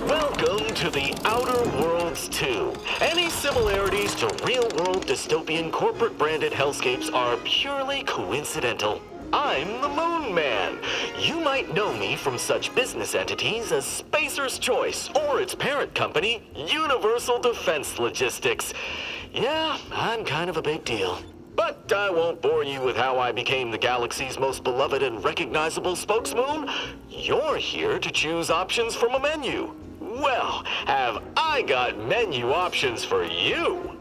Welcome to the Outer Worlds 2. Any similarities to real-world dystopian corporate-branded hellscapes are purely coincidental. I'm the Moon Man. You might know me from such business entities as Spacer's Choice or its parent company, Universal Defense Logistics. Yeah, I'm kind of a big deal. But I won't bore you with how I became the galaxy's most beloved and recognizable spokesmoon. You're here to choose options from a menu. Well, have I got menu options for you?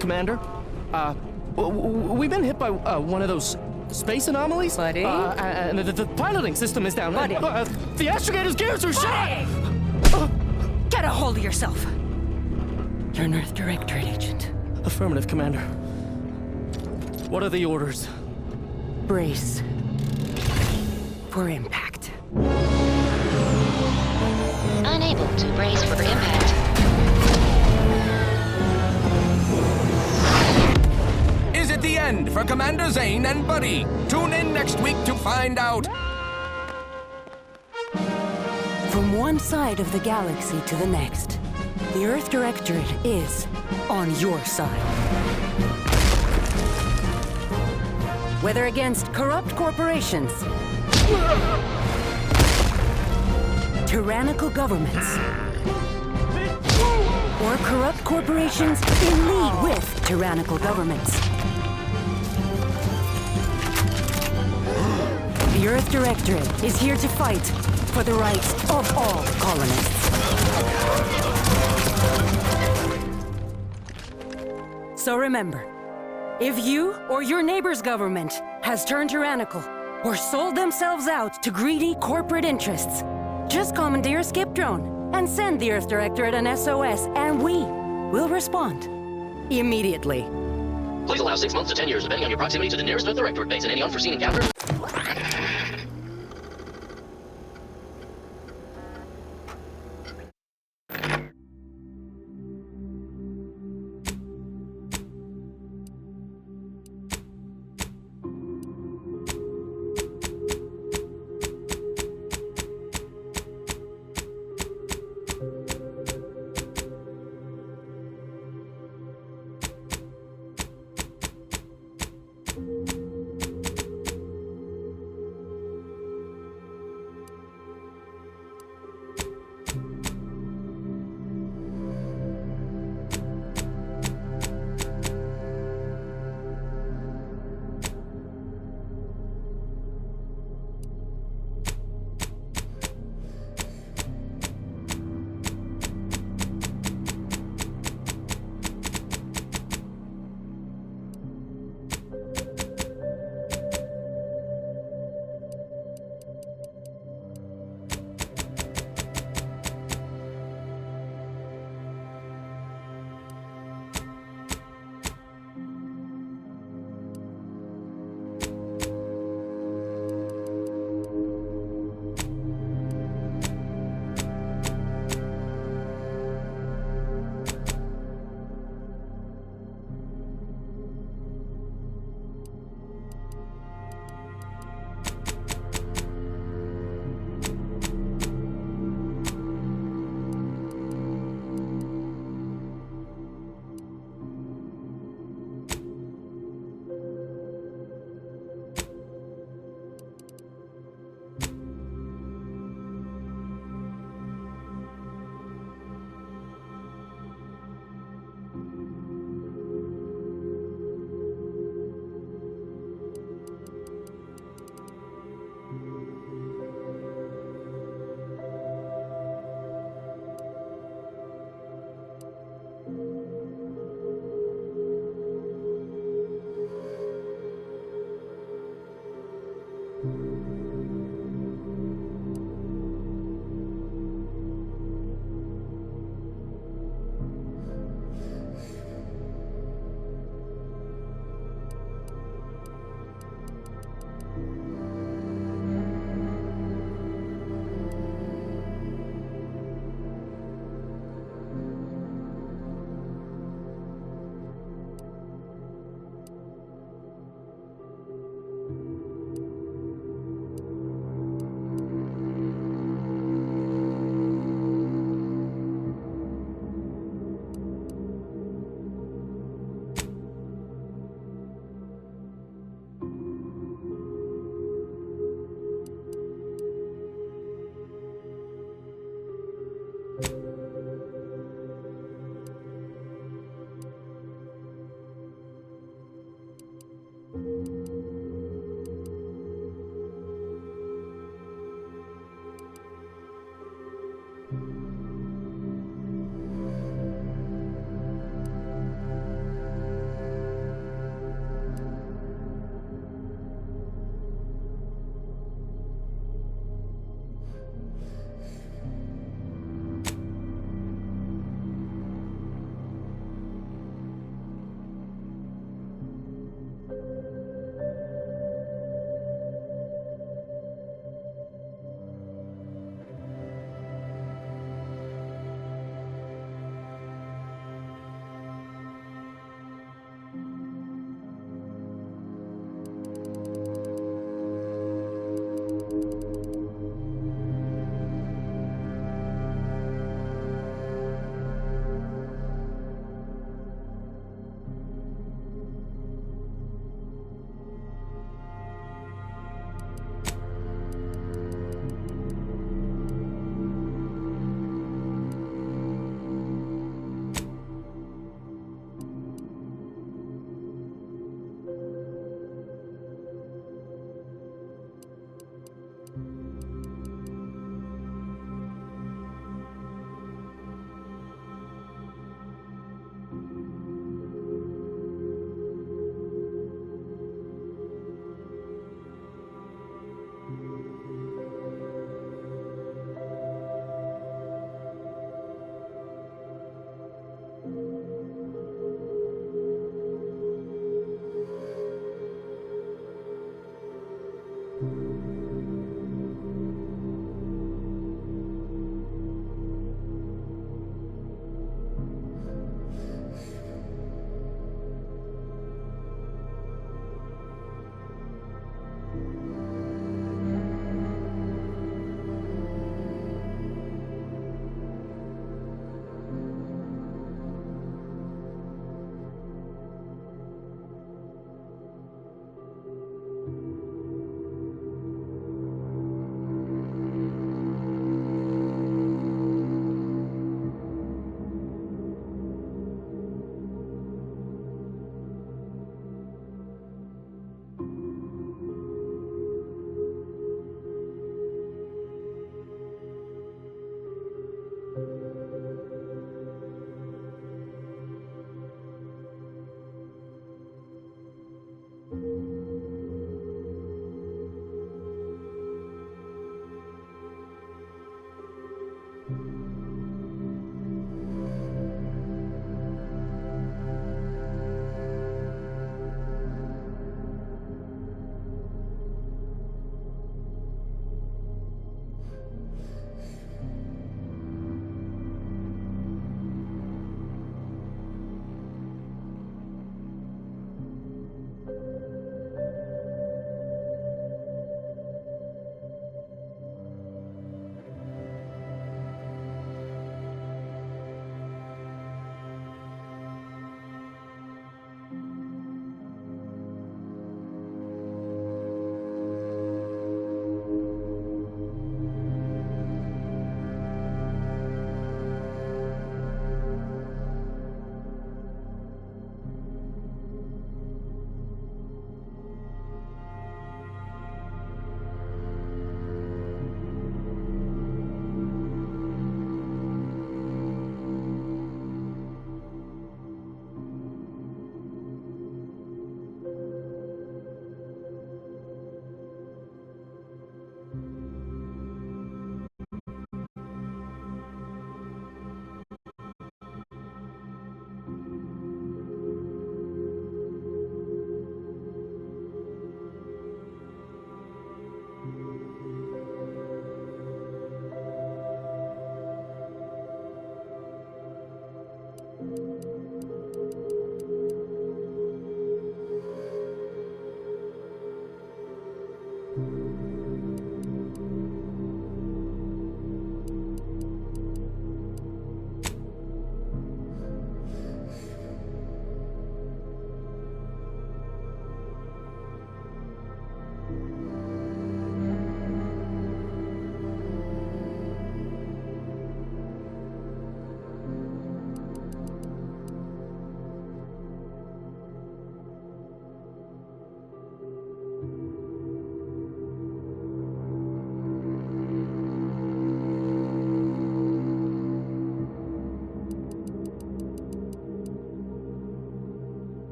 Commander, we've been hit by one of those space anomalies. Buddy? And the piloting system is down. Buddy? The astrogator's gears are shot! Get a hold of yourself! You're an Earth Directorate agent. Affirmative, Commander. What are the orders? Brace for impact. Unable to brace for impact. Is it the end for Commander Zane and Buddy? Tune in next week to find out. From one side of the galaxy to the next, the Earth Directorate is on your side. Whether against corrupt corporations, tyrannical governments, or corrupt corporations in league with tyrannical governments, the Earth Directorate is here to fight for the rights of all colonists. So remember, if you or your neighbor's government has turned tyrannical or sold themselves out to greedy corporate interests, just commandeer a skip drone and send the Earth Directorate an SOS, and we will respond immediately. Please allow 6 months to 10 years, depending on your proximity to the nearest Earth Directorate base and any unforeseen encounters.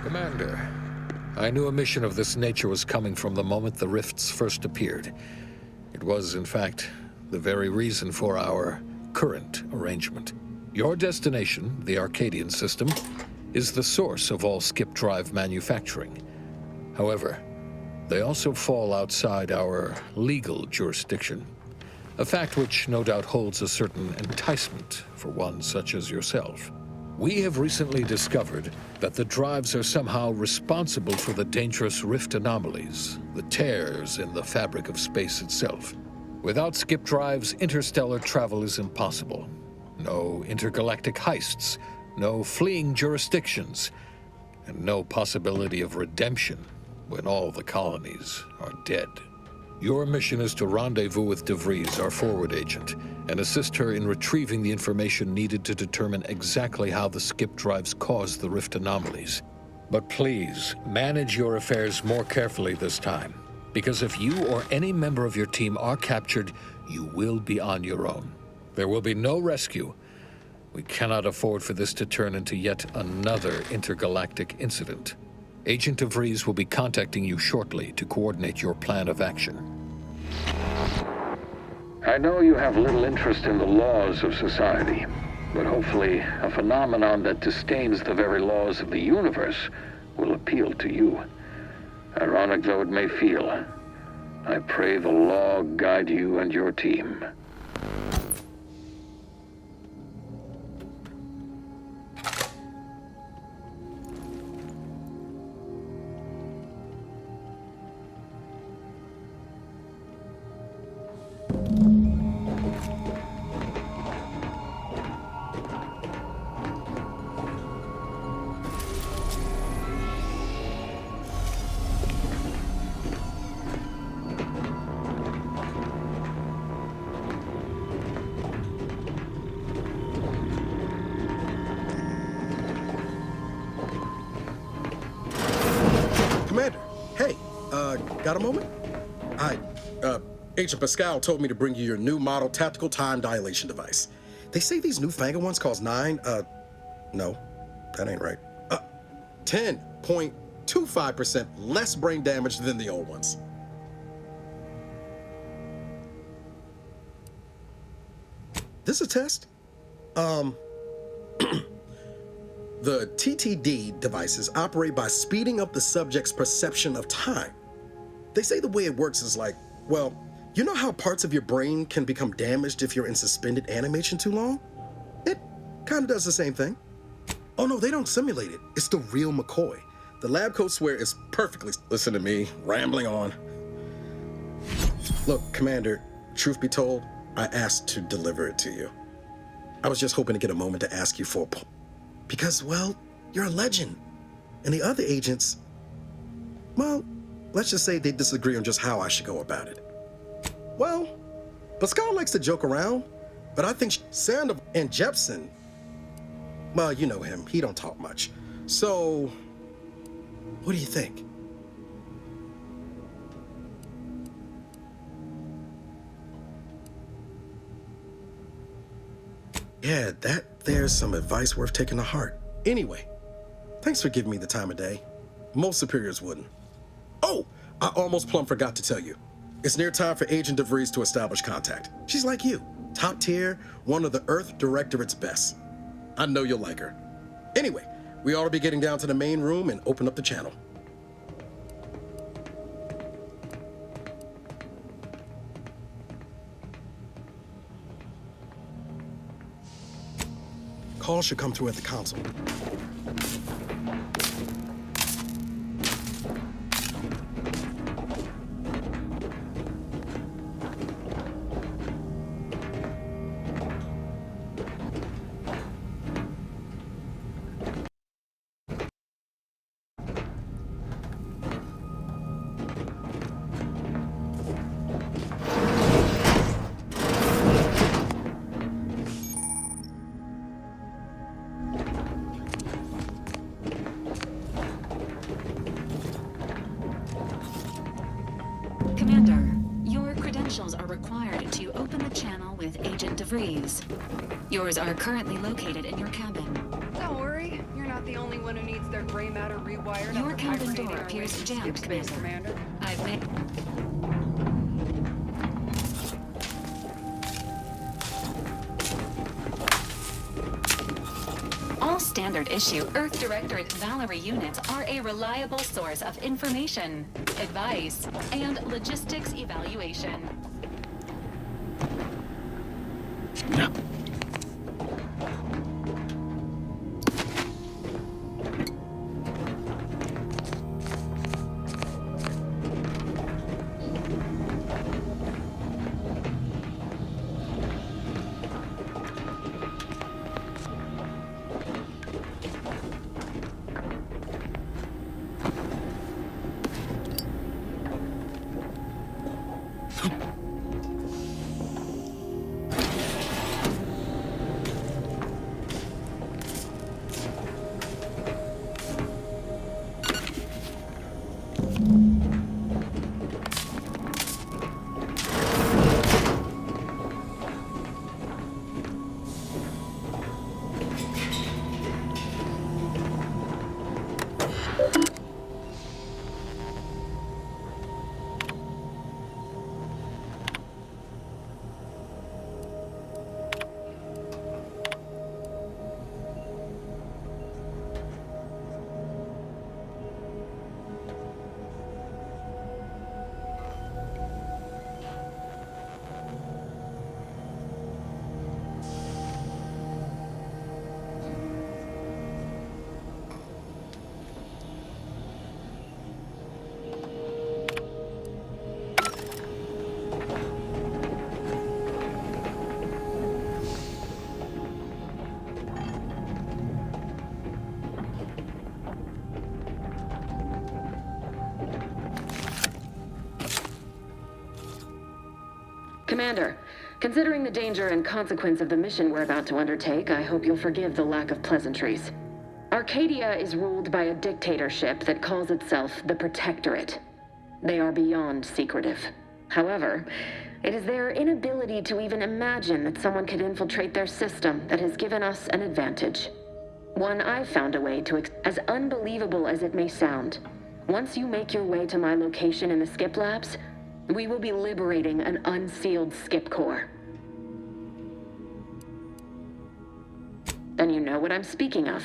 Commander, I knew a mission of this nature was coming from the moment the rifts first appeared. It was, in fact, the very reason for our current arrangement. Your destination, the Arcadian system, is the source of all skip drive manufacturing. However, they also fall outside our legal jurisdiction, a fact which no doubt holds a certain enticement for one such as yourself. We have recently discovered that the drives are somehow responsible for the dangerous rift anomalies, the tears in the fabric of space itself. Without skip drives, interstellar travel is impossible. No intergalactic heists, no fleeing jurisdictions, and no possibility of redemption when all the colonies are dead. Your mission is to rendezvous with DeVries, our forward agent, and assist her in retrieving the information needed to determine exactly how the skip drives cause the rift anomalies. But please, manage your affairs more carefully this time, because if you or any member of your team are captured, you will be on your own. There will be no rescue. We cannot afford for this to turn into yet another intergalactic incident. Agent DeVries will be contacting you shortly to coordinate your plan of action. I know you have little interest in the laws of society, but hopefully a phenomenon that disdains the very laws of the universe will appeal to you. Ironic though it may feel, I pray the law guide you and your team. Commander, hey, got a moment? Agent Pascal told me to bring you your new model tactical time dilation device. They say these newfangled ones cause no, that ain't right. 10.25% less brain damage than the old ones. This a test? The TTD devices operate by speeding up the subject's perception of time. They say the way it works is like, well, you know how parts of your brain can become damaged if you're in suspended animation too long? It kind of does the same thing. Oh no, they don't simulate it. It's the real McCoy. The lab coats swear it's perfectly... Listen to me, rambling on. Look, Commander, truth be told, I asked to deliver it to you. I was just hoping to get a moment to ask you for a... Because, well, you're a legend. And the other agents, well, let's just say they disagree on just how I should go about it. Well, Pascal likes to joke around, but I think Sandoval and Jepson, well, you know him, he don't talk much. So, what do you think? Yeah, there's some advice worth taking to heart. Anyway, thanks for giving me the time of day. Most superiors wouldn't. Oh, I almost plumb forgot to tell you. It's near time for Agent DeVries to establish contact. She's like you, top tier, one of the Earth Directorate's best. I know you'll like her. Anyway, we ought to be getting down to the main room and open up the channel. Call should come through at the console. Commander, your credentials are required to open the channel with Agent DeVries. Yours are currently located in your cabin. Don't worry, you're not not the only one who needs their gray matter rewired. Your after cabin hibernating door our way appears to jammed, skip space, Commander. Commander. I've made... All standard issue Earth Directorate Valerie units are a reliable source of information, advice, and logistics evaluation. Commander, considering the danger and consequence of the mission we're about to undertake, I hope you'll forgive the lack of pleasantries. Arcadia is ruled by a dictatorship that calls itself the Protectorate. They are beyond secretive. However, it is their inability to even imagine that someone could infiltrate their system that has given us an advantage. One I've found a way to, as unbelievable as it may sound. Once you make your way to my location in the Skip Labs, we will be liberating an unsealed Skip Core. Then you know what I'm speaking of.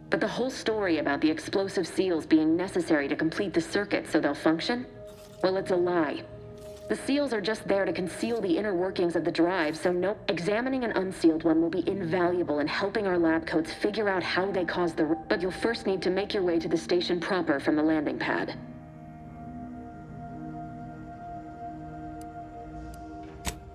But the whole story about the explosive seals being necessary to complete the circuit so they'll function? Well, it's a lie. The seals are just there to conceal the inner workings of the drive, so examining an unsealed one will be invaluable in helping our lab coats figure out how they caused the... But you'll first need to make your way to the station proper from the landing pad.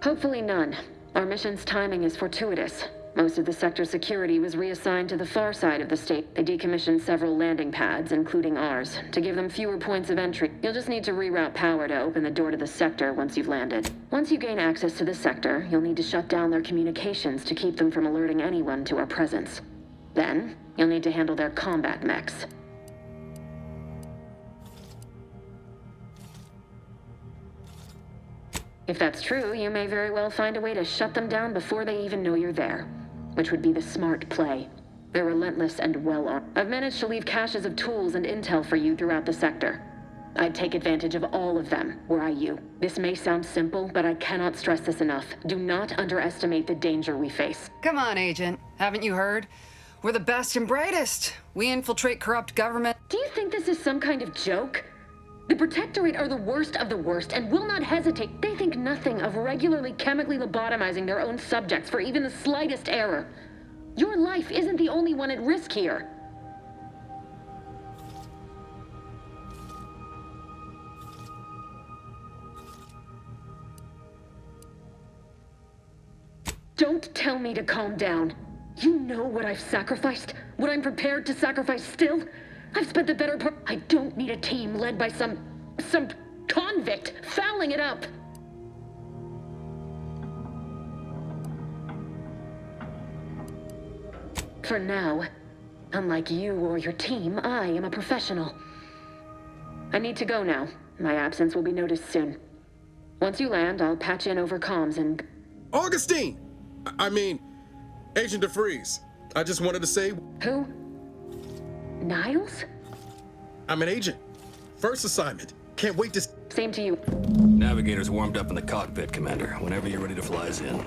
Hopefully none. Our mission's timing is fortuitous. Most of the sector's security was reassigned to the far side of the state. They decommissioned several landing pads, including ours, to give them fewer points of entry. You'll just need to reroute power to open the door to the sector once you've landed. Once you gain access to the sector, you'll need to shut down their communications to keep them from alerting anyone to our presence. Then, you'll need to handle their combat mechs. If that's true, you may very well find a way to shut them down before they even know you're there, which would be the smart play. They're relentless and well-armed. I've managed to leave caches of tools and intel for you throughout the sector. I'd take advantage of all of them, were I you. This may sound simple, but I cannot stress this enough. Do not underestimate the danger we face. Come on, Agent. Haven't you heard? We're the best and brightest. We infiltrate corrupt government. Do you think this is some kind of joke? The Protectorate are the worst of the worst and will not hesitate. They think nothing of regularly chemically lobotomizing their own subjects for even the slightest error. Your life isn't the only one at risk here. Don't tell me to calm down. You know what I've sacrificed? What I'm prepared to sacrifice still? I've spent the better part. I don't need a team led by some convict fouling it up. For now, unlike you or your team, I am a professional. I need to go now. My absence will be noticed soon. Once you land, I'll patch in over comms and... Augustine! I mean, Agent DeFreeze. I just wanted to say... Who? Niles? I'm an agent. First assignment. Can't wait to... Same to you. Navigator's warmed up in the cockpit, Commander. Whenever you're ready to fly us in.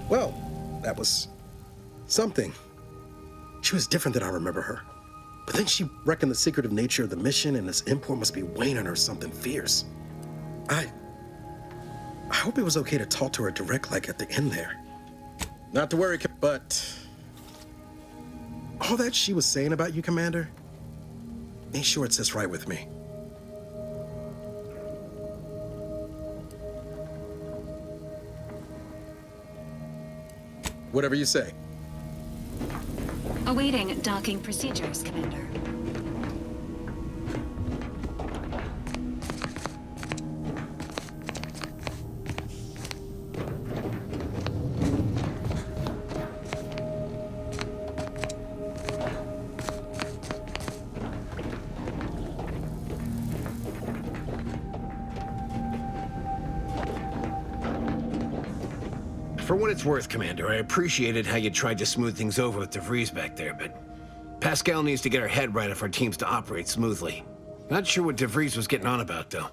Well, that was something. She was different than I remember her. But then she reckoned the secretive nature of the mission and this import must be weighing on her something fierce. I hope it was okay to talk to her direct like at the end there. Not to worry, but all that she was saying about you, Commander, ain't sure it sits right with me. Whatever you say. Awaiting docking procedures, Commander. For what it's worth, Commander, I appreciated how you tried to smooth things over with DeVries back there, but Pascal needs to get her head right if our team's to operate smoothly. Not sure what DeVries was getting on about, though.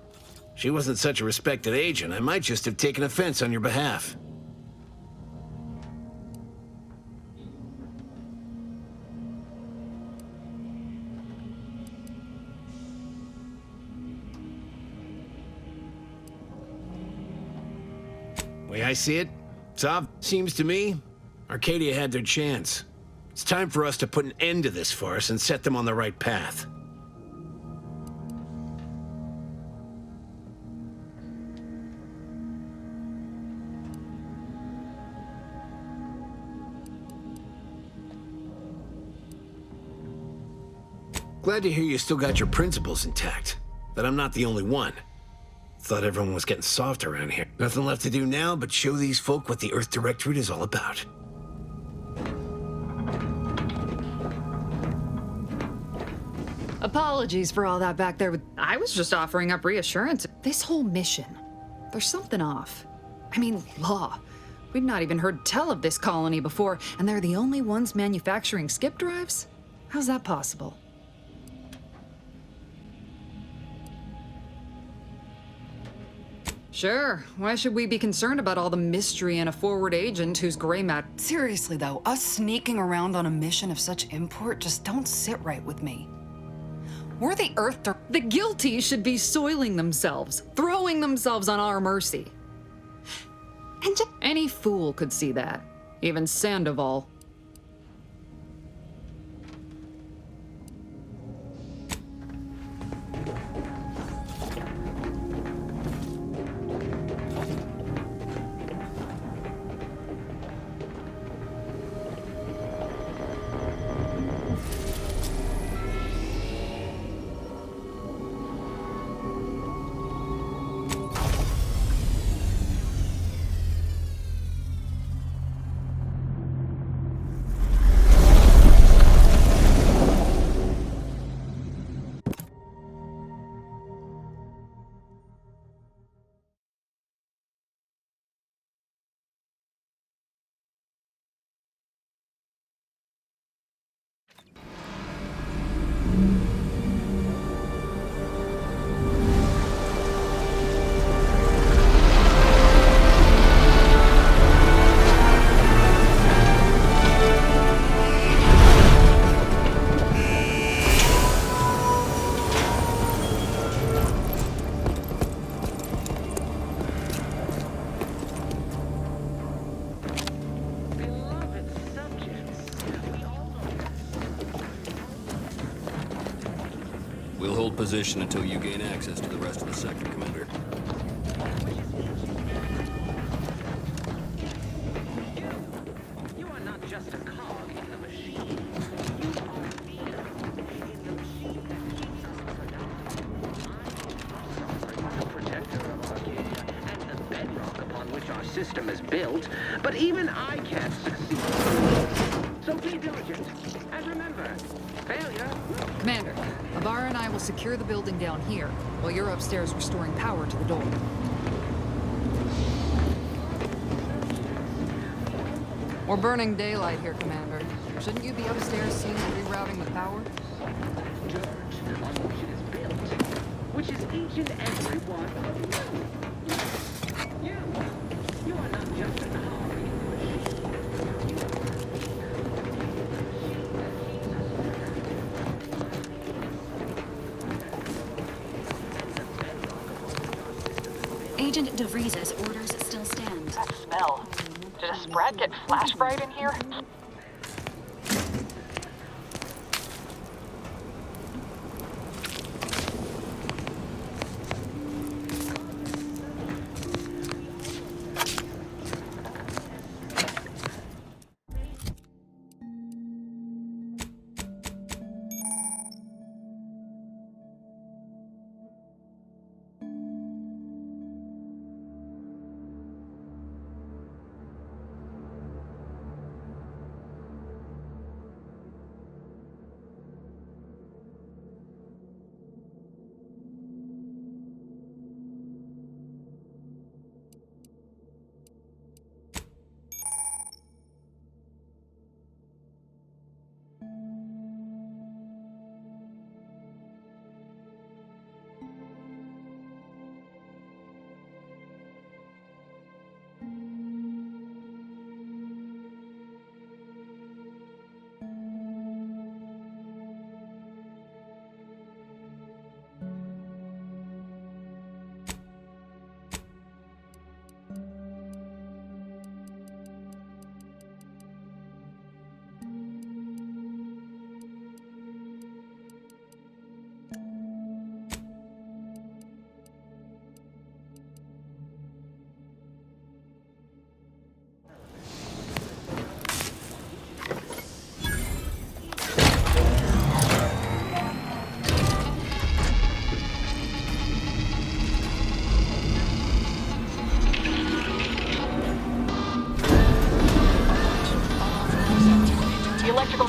She wasn't such a respected agent. I might just have taken offense on your behalf. Way I see it, seems to me, Arcadia had their chance. It's time for us to put an end to this farce and set them on the right path. Glad to hear you still got your principles intact, that I'm not the only one. Thought everyone was getting soft around here. Nothing left to do now but show these folk what the Earth Directorate is all about. Apologies for all that back there. I was just offering up reassurance. This whole mission, there's something off. I mean, law. We'd not even heard tell of this colony before, and they're the only ones manufacturing skip drives? How's that possible? Sure. Why should we be concerned about all the mystery in a forward agent who's gray matter? Seriously, though, us sneaking around on a mission of such import just don't sit right with me. We're the Earth... The guilty should be soiling themselves, throwing themselves on our mercy. And any fool could see that. Even Sandoval. We'll hold position until you gain access to the rest of the sector, Commander. You are not just a cog in the machine. You are a leader in the machine that keeps us productive. I am the protector of Arcadia and the bedrock upon which our system is built, but even I can't succeed. So be diligent, and remember, failure. Commander, Avara and I will secure the building down here, while you're upstairs restoring power to the door. We're burning daylight here, Commander. Shouldn't you be upstairs seeing and rerouting the power? Dirt on which it is built, which is each and every one of you. You are not just a cog in the machine. Agent DeVries's orders still stand. That smell. Did a Sprat get flash fried in here?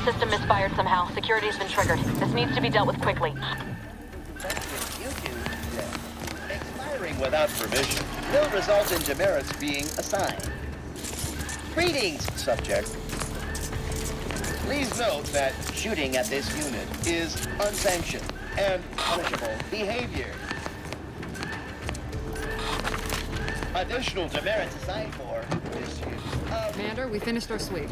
System misfired somehow. Security's been triggered. This needs to be dealt with quickly. Expiring without permission will result in demerits being assigned. Greetings, subject. Please note that shooting at this unit is unsanctioned and punishable behavior. Additional demerits assigned for misuse of... Commander, we finished our sweep.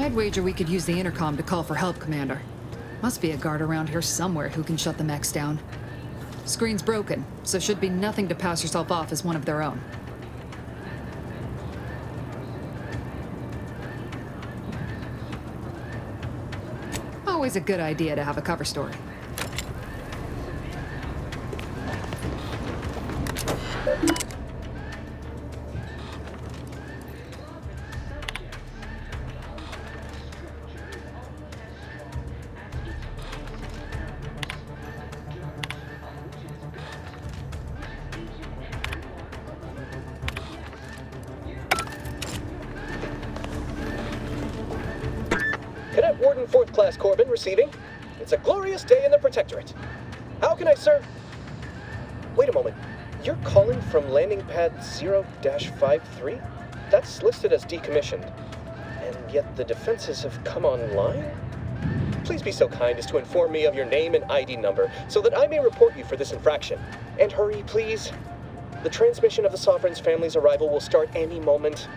I'd wager we could use the intercom to call for help, Commander. Must be a guard around here somewhere who can shut the mechs down. Screen's broken, so should be nothing to pass yourself off as one of their own. Always a good idea to have a cover story. Cadet Warden 4th Class Corbin receiving. It's a glorious day in the Protectorate. How can I serve? Wait a moment. You're calling from landing pad 0-53? That's listed as decommissioned. And yet the defenses have come online? Please be so kind as to inform me of your name and ID number so that I may report you for this infraction. And hurry, please. The transmission of the Sovereign's family's arrival will start any moment.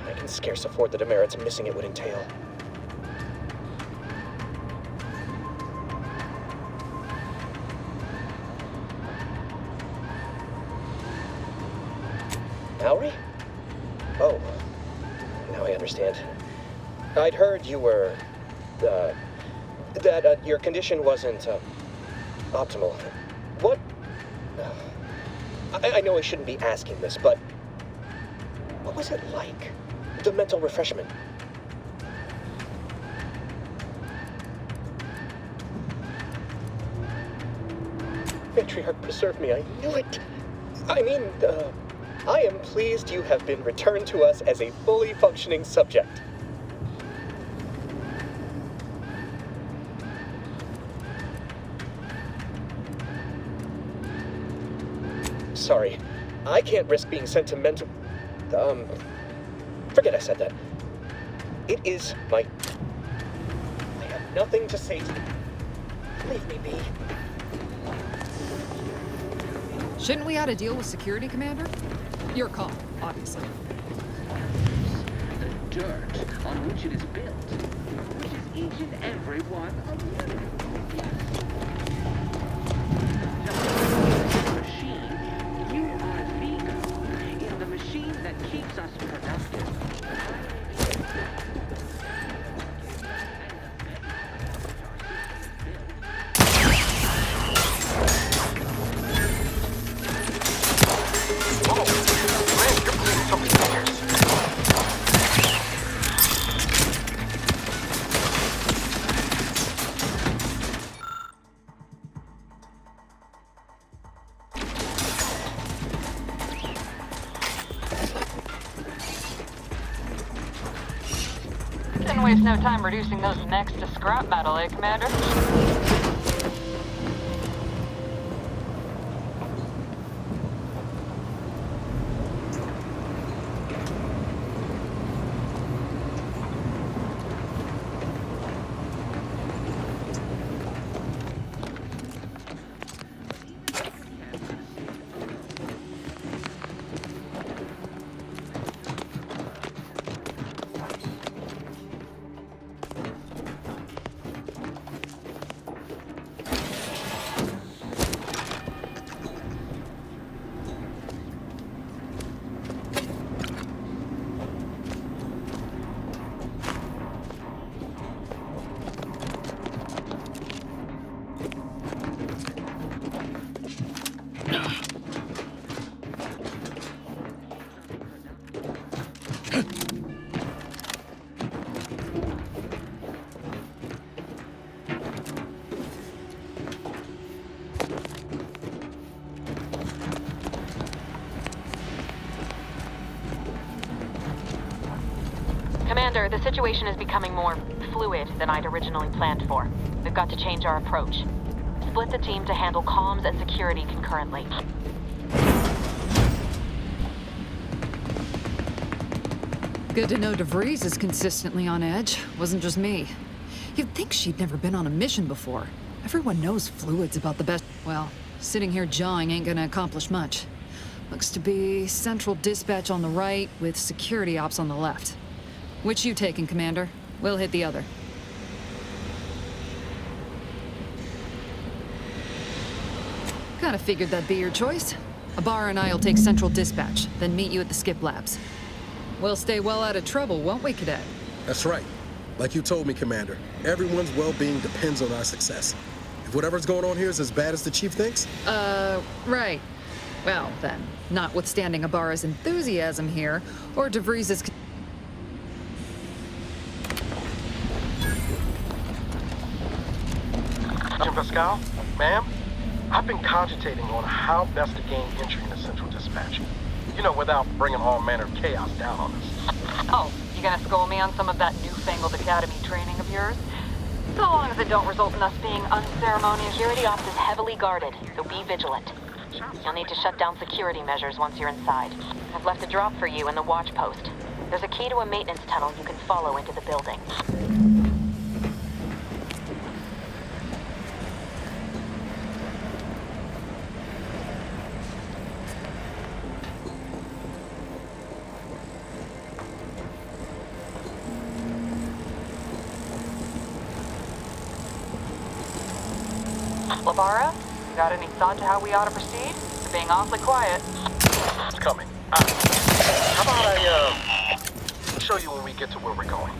I can scarce afford the demerits missing it would entail. Mallory? Oh, now I understand. I'd heard you were that your condition wasn't, optimal. What? I know I shouldn't be asking this, but what was it like? The mental refreshment. Matriarch, preserve me, I knew it. I mean, I am pleased you have been returned to us as a fully functioning subject. Sorry, I can't risk being sent to mental... forget I said that. It is my... I have nothing to say to you. Leave me be. Shouldn't we add a deal with security, Commander? Your call, obviously. The dirt on which it is built, which is each and every one of you. You are Vigo, in the machine that keeps us productive. Didn't waste no time reducing those necks to scrap metal, eh, Commander? Commander, the situation is becoming more fluid than I'd originally planned for. We've got to change our approach. Split the team to handle comms and security concurrently. Good to know DeVries is consistently on edge. Wasn't just me. You'd think she'd never been on a mission before. Everyone knows Fluid's about the best. Well, sitting here jawing ain't gonna accomplish much. Looks to be central dispatch on the right with security ops on the left. Which you taking, Commander? We'll hit the other. Kinda figured that'd be your choice. Ibarra and I'll take central dispatch, then meet you at the skip labs. We'll stay well out of trouble, won't we, Cadet? That's right. Like you told me, Commander, everyone's well-being depends on our success. If whatever's going on here is as bad as the Chief thinks? Right. Well, then, notwithstanding Ibarra's enthusiasm here, or DeVries's... Agent Pascal, ma'am, I've been cogitating on how best to gain entry into Central Dispatch. You know, without bringing all manner of chaos down on us. Oh, you gonna school me on some of that newfangled academy training of yours? So long as it don't result in us being unceremonious. Security ops is heavily guarded, so be vigilant. You'll need to shut down security measures once you're inside. I've left a drop for you in the watch post. There's a key to a maintenance tunnel you can follow into the building. Ibarra, you got any thought to how we ought to proceed? You're being awfully quiet. It's coming. How about I, show you when we get to where we're going?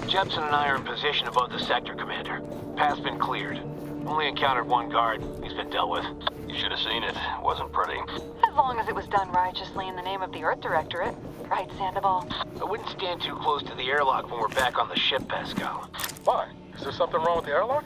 Jepson and I are in position above the sector, Commander. Path's been cleared. Only encountered one guard. He's been dealt with. You should have seen it. Wasn't pretty. As long as it was done righteously in the name of the Earth Directorate. Right, Sandoval? I wouldn't stand too close to the airlock when we're back on the ship, Pascal. Why? Is there something wrong with the airlock?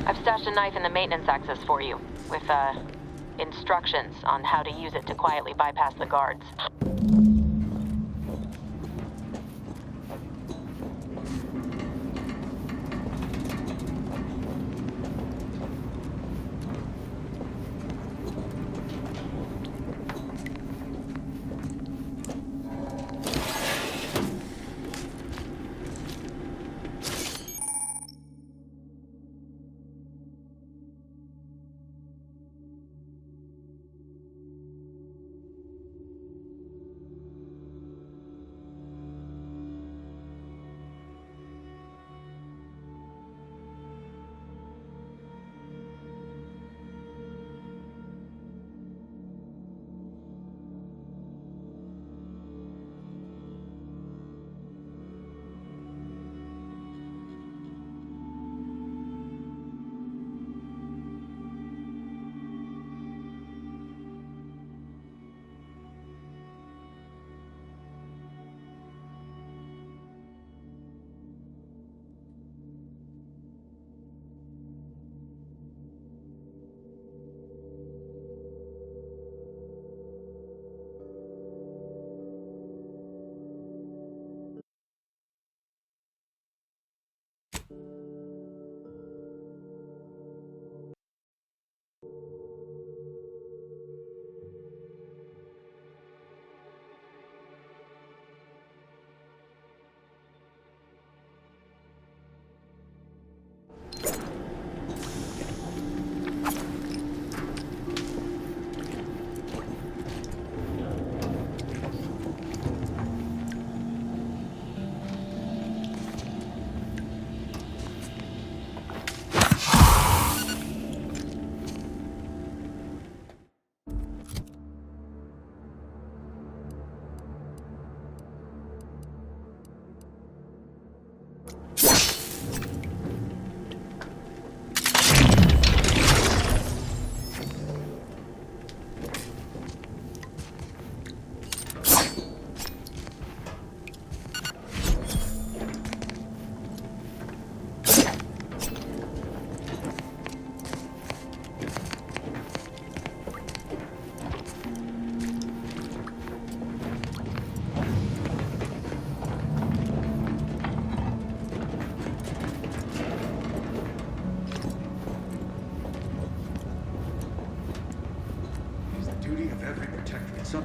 I've stashed a knife in the maintenance access for you, with, instructions on how to use it to quietly bypass the guards.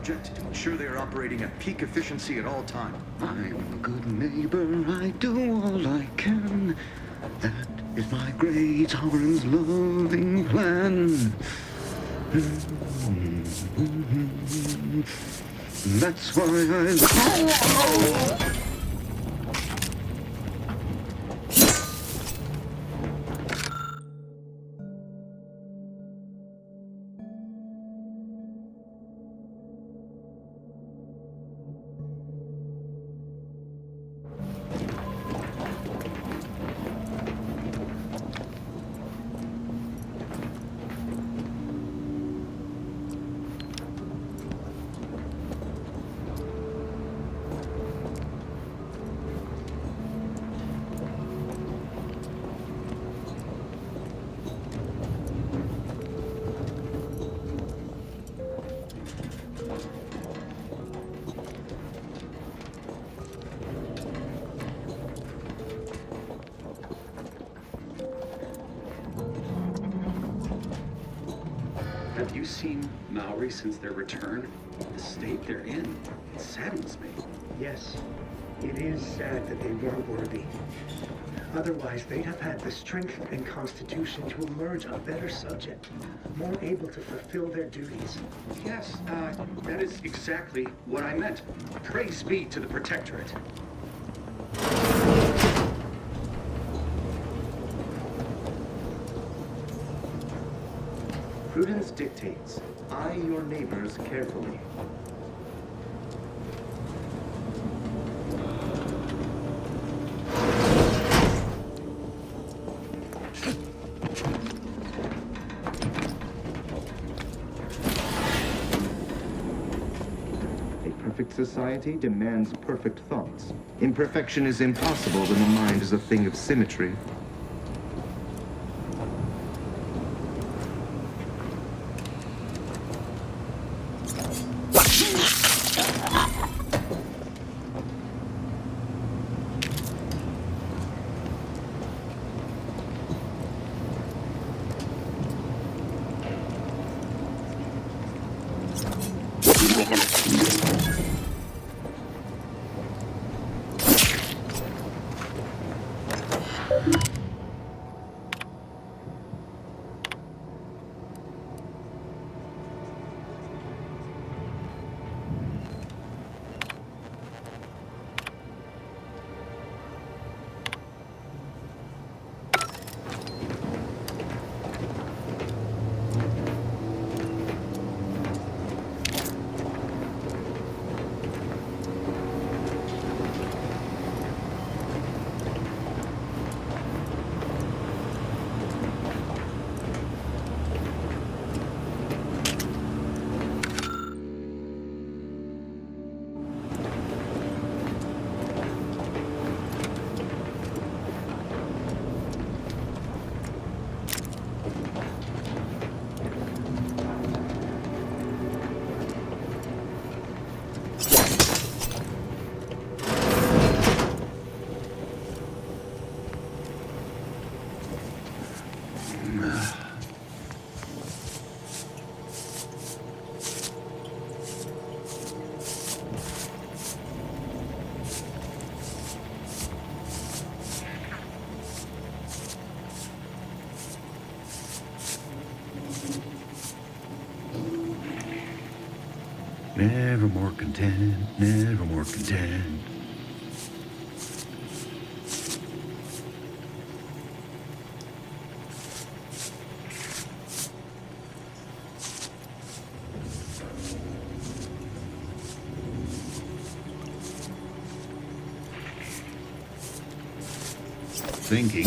subject to ensure they are operating at peak efficiency at all times. I'm a good neighbor, I do all I can. That is my great Oran's loving plan. That's why I... Have you seen Maori since their return? The state they're in, it saddens me. Yes, it is sad that they weren't worthy. Otherwise, they'd have had the strength and constitution to emerge a better subject, more able to fulfill their duties. Yes, that is exactly what I meant. Praise be to the Protectorate. Prudence dictates, eye your neighbors carefully. A perfect society demands perfect thoughts. Imperfection is impossible when the mind is a thing of symmetry. Never more content, never more content. Thinking.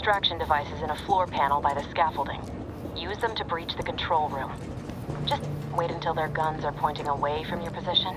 extraction devices in a floor panel by the scaffolding. Use them to breach the control room. Just wait until their guns are pointing away from your position.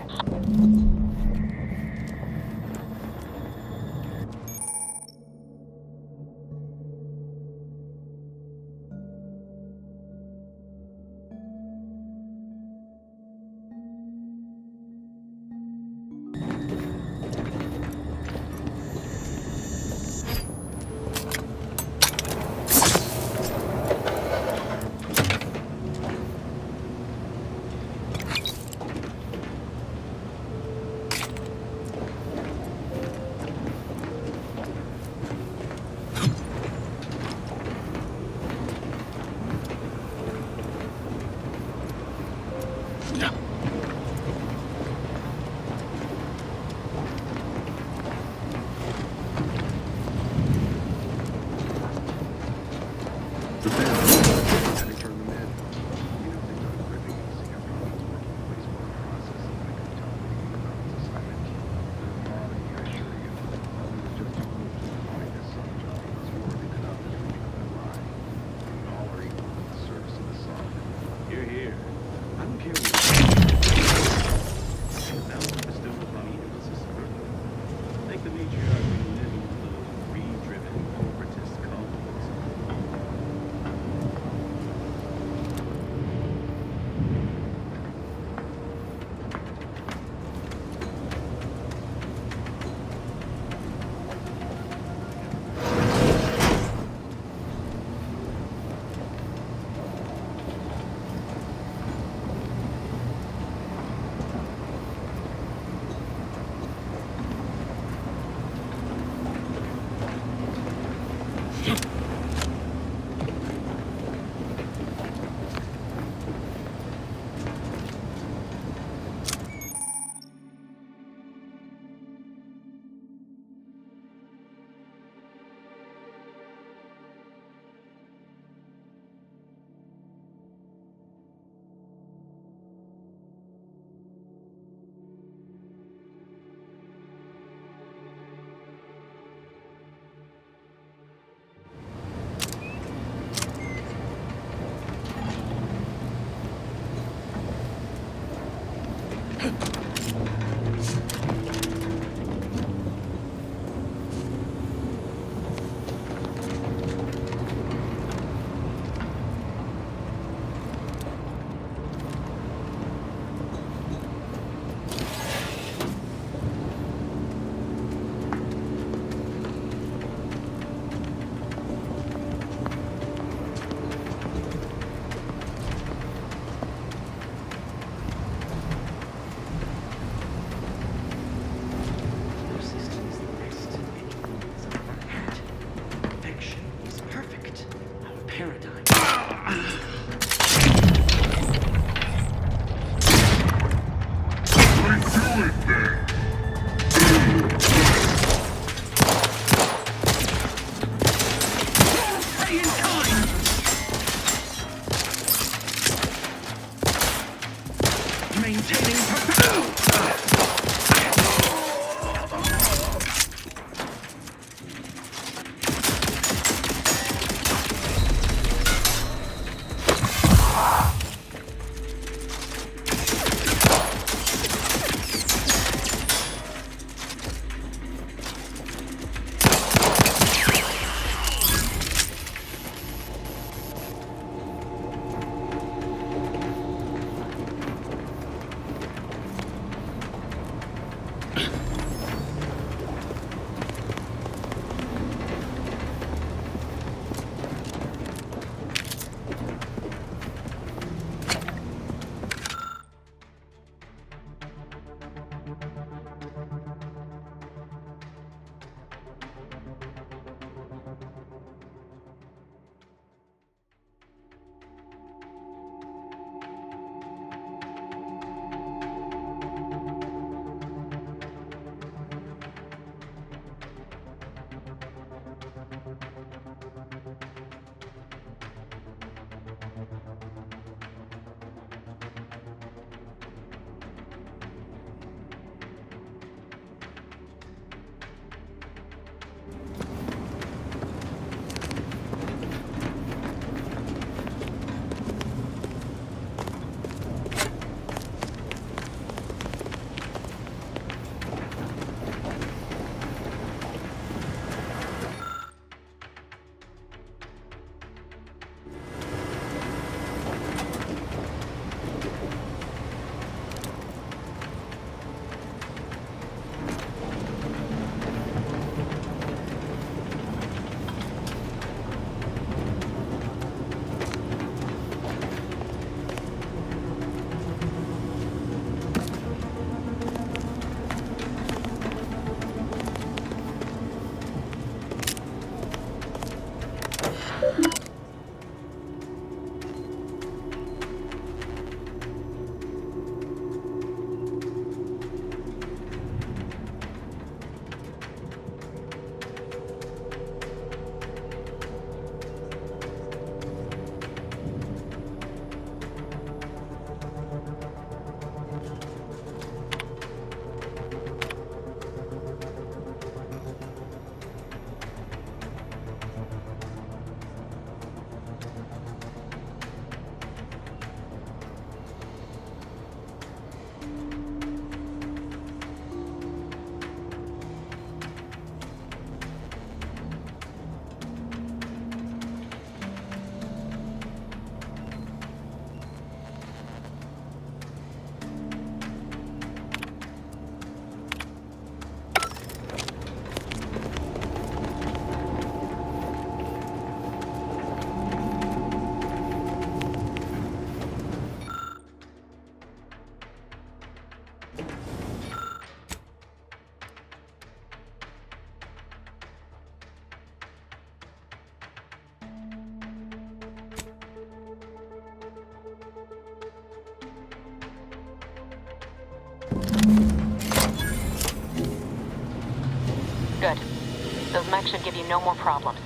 Those mechs should give you no more problems.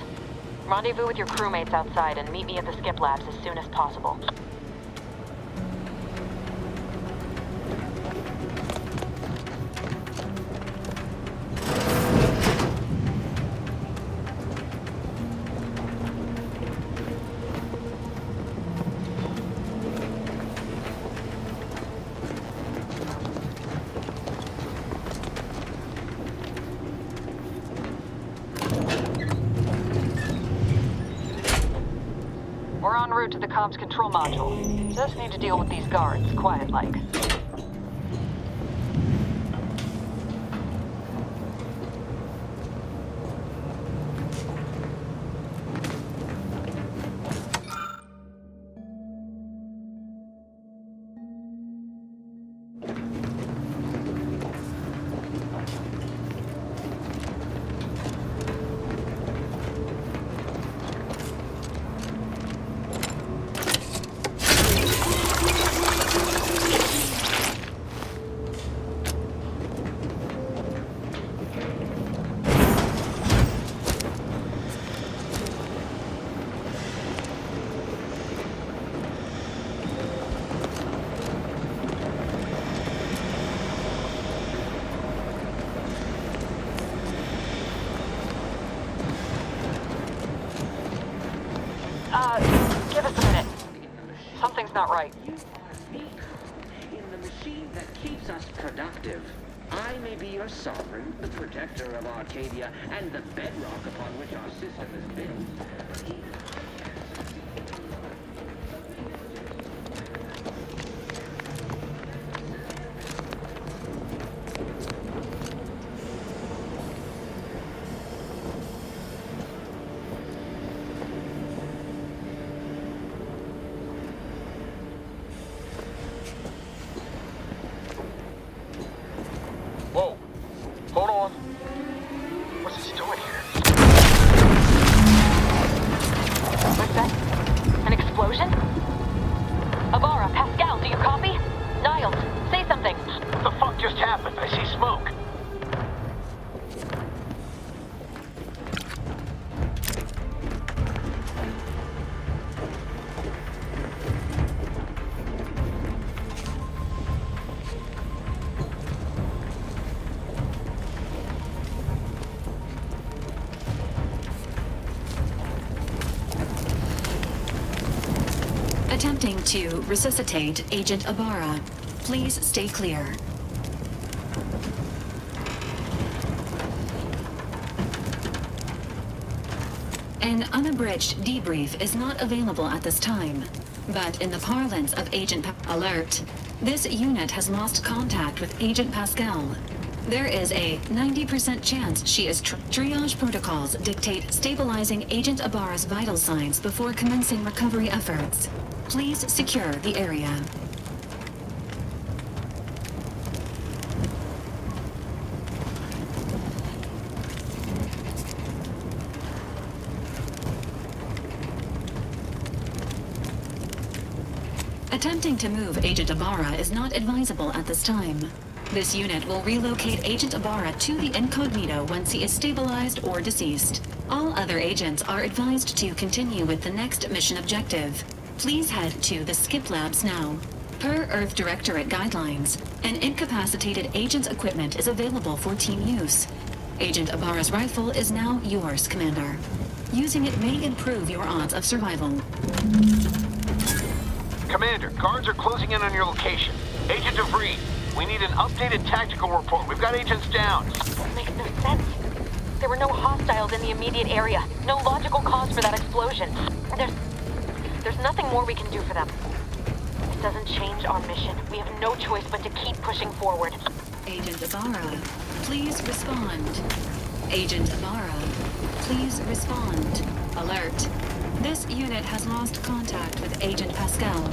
Rendezvous with your crewmates outside and meet me at the skip labs as soon as possible. We're en route to the comms control module. Just need to deal with these guards, quiet-like. Give us a minute. Something's not right. You are me, in the machine that keeps us productive. I may be your sovereign, the protector of Arcadia, and the bedrock upon which our system is built. Whoa. Hold on. What's he doing here? What's that? An explosion? Avara, Pascal, do you copy? Niles, say something. What the fuck just happened? I see smoke. Attempting to resuscitate Agent Ibarra. Please stay clear. An unabridged debrief is not available at this time, but in the parlance of Alert, this unit has lost contact with Agent Pascal. There is a 90% chance she is triage protocols dictate stabilizing Agent Ibarra's vital signs before commencing recovery efforts. Please secure the area. Attempting to move Agent Ibarra is not advisable at this time. This unit will relocate Agent Ibarra to the incognito once he is stabilized or deceased. All other agents are advised to continue with the next mission objective. Please head to the skip labs now. Per Earth Directorate guidelines, an incapacitated agent's equipment is available for team use. Agent Ibarra's rifle is now yours, Commander. Using it may improve your odds of survival. Commander, guards are closing in on your location. Agent DeVries, we need an updated tactical report. We've got agents down. That makes no sense. There were no hostiles in the immediate area. No logical cause for that explosion. There's nothing more we can do for them. This doesn't change our mission. We have no choice but to keep pushing forward. Agent Ibarra, please respond. Agent Ibarra, please respond. Alert. This unit has lost contact with Agent Pascal.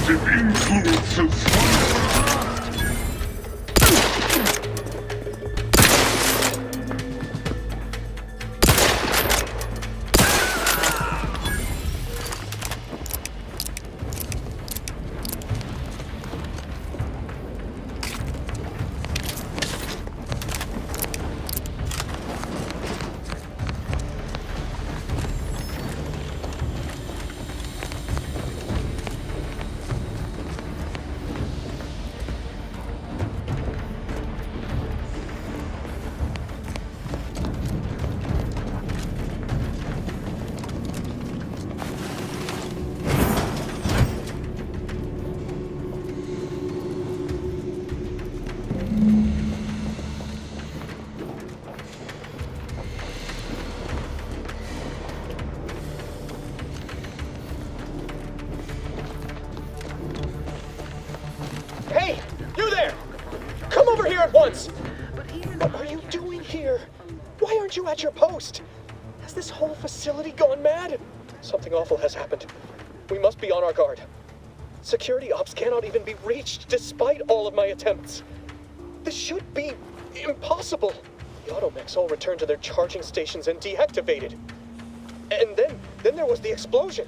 destructive influences. Hey, you there! Come over here at once! What are you doing here? Why aren't you at your post? Has this whole facility gone mad? Something awful has happened. We must be on our guard. Security ops cannot even be reached despite all of my attempts. This should be impossible. The automechs all returned to their charging stations and deactivated. And then there was the explosion.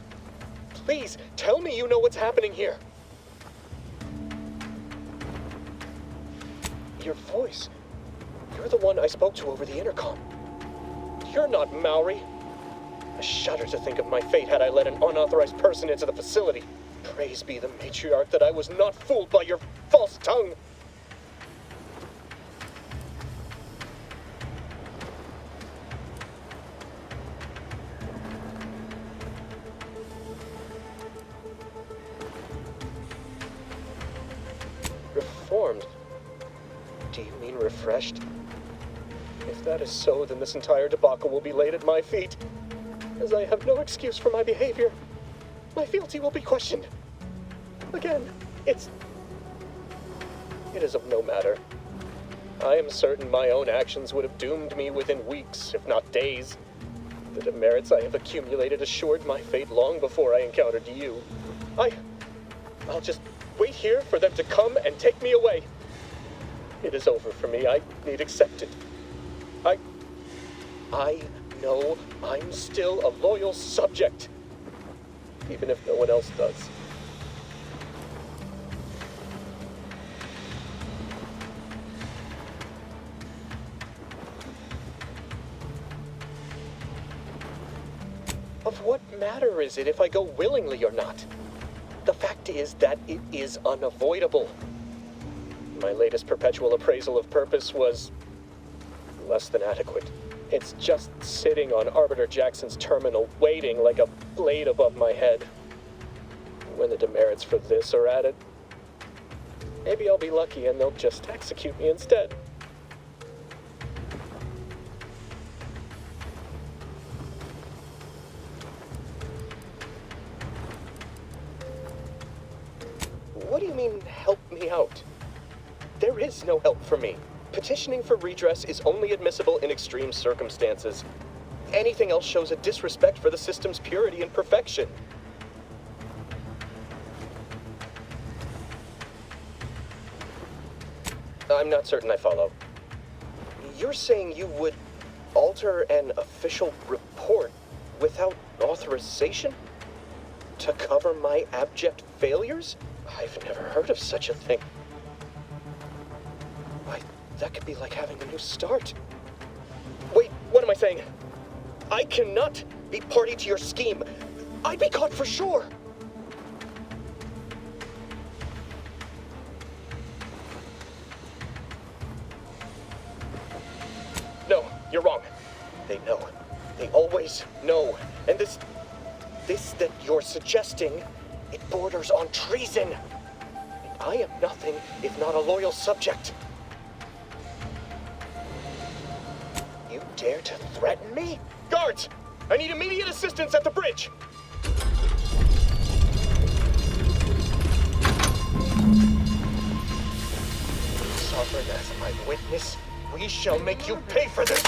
Please, tell me you know what's happening here. Your voice. You're the one I spoke to over the intercom. You're not Maori. I shudder to think of my fate had I let an unauthorized person into the facility. Praise be the matriarch that I was not fooled by your false tongue. Reformed? Do you mean refreshed? If that is so, then this entire debacle will be laid at my feet, as I have no excuse for my behavior. My fealty will be questioned. Again, it is of no matter. I am certain my own actions would have doomed me within weeks, if not days. The demerits I have accumulated assured my fate long before I encountered you. I'll just wait here for them to come and take me away. It is over for me. I need accept it. I know I'm still a loyal subject, even if no one else does. Of what matter is it if I go willingly or not? The fact is that it is unavoidable. My latest perpetual appraisal of purpose was less than adequate. It's just sitting on Arbiter Jackson's terminal, waiting like a blade above my head. When the demerits for this are added, maybe I'll be lucky and they'll just execute me instead. What do you mean, help me out? There is no help for me. Petitioning for redress is only admissible in extreme circumstances. Anything else shows a disrespect for the system's purity and perfection. I'm not certain I follow. You're saying you would alter an official report without authorization? To cover my abject failures? I've never heard of such a thing. Why, that could be like having a new start. Wait, what am I saying? I cannot be party to your scheme. I'd be caught for sure. No, you're wrong. They know. They always know. And this that you're suggesting, it borders on treason. And I am nothing if not a loyal subject. You dare to threaten me? Guards! I need immediate assistance at the bridge! Sovereign as my witness, we shall make you pay for this!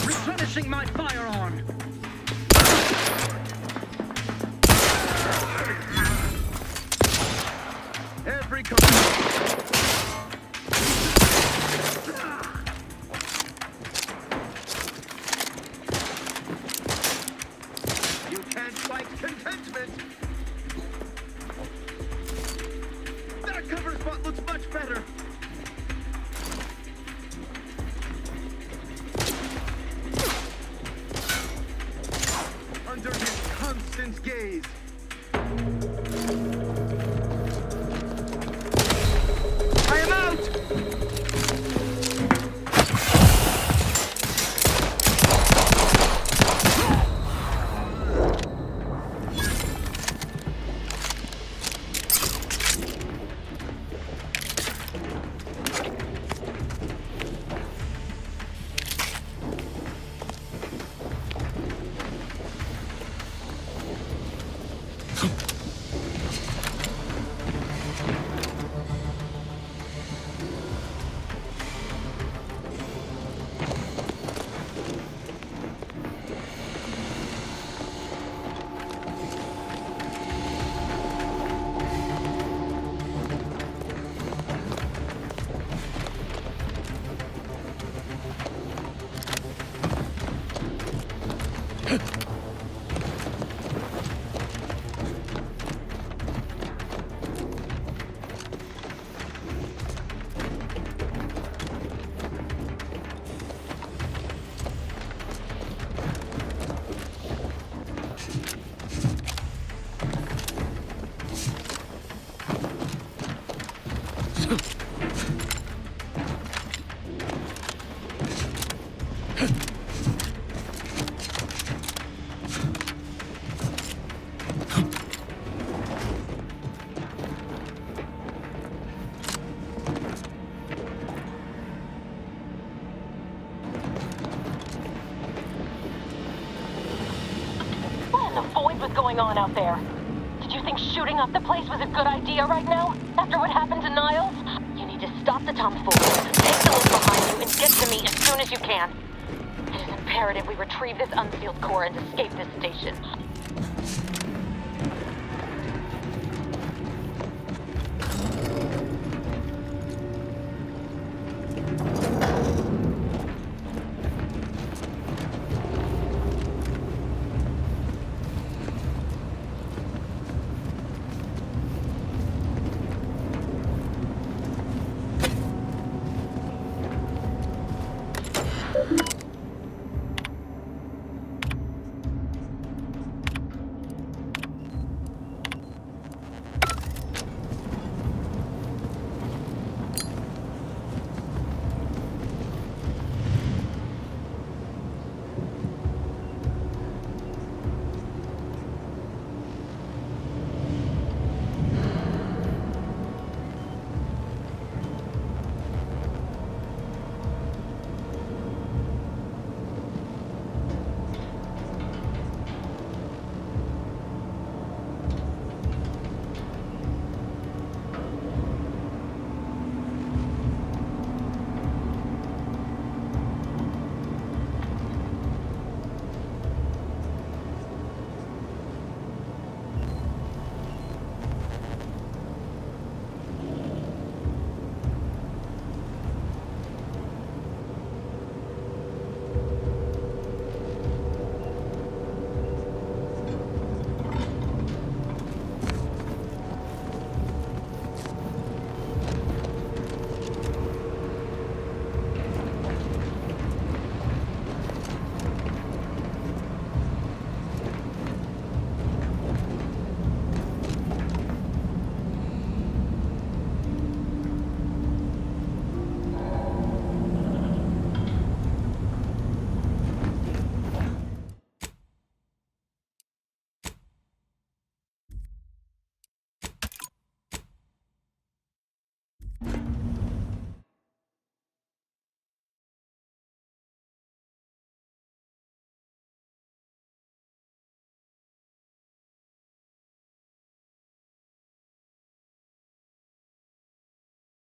Replenishing my firearm! Every You can't fight contentment! That cover spot looks much better! Under his constant gaze. I am out! Going on out there? Did you think shooting up the place was a good idea right now? After what happened to Niles? You need to stop the tomfoolery, take the look behind you, and get to me as soon as you can. It is imperative we retrieve this unsealed core and escape this station.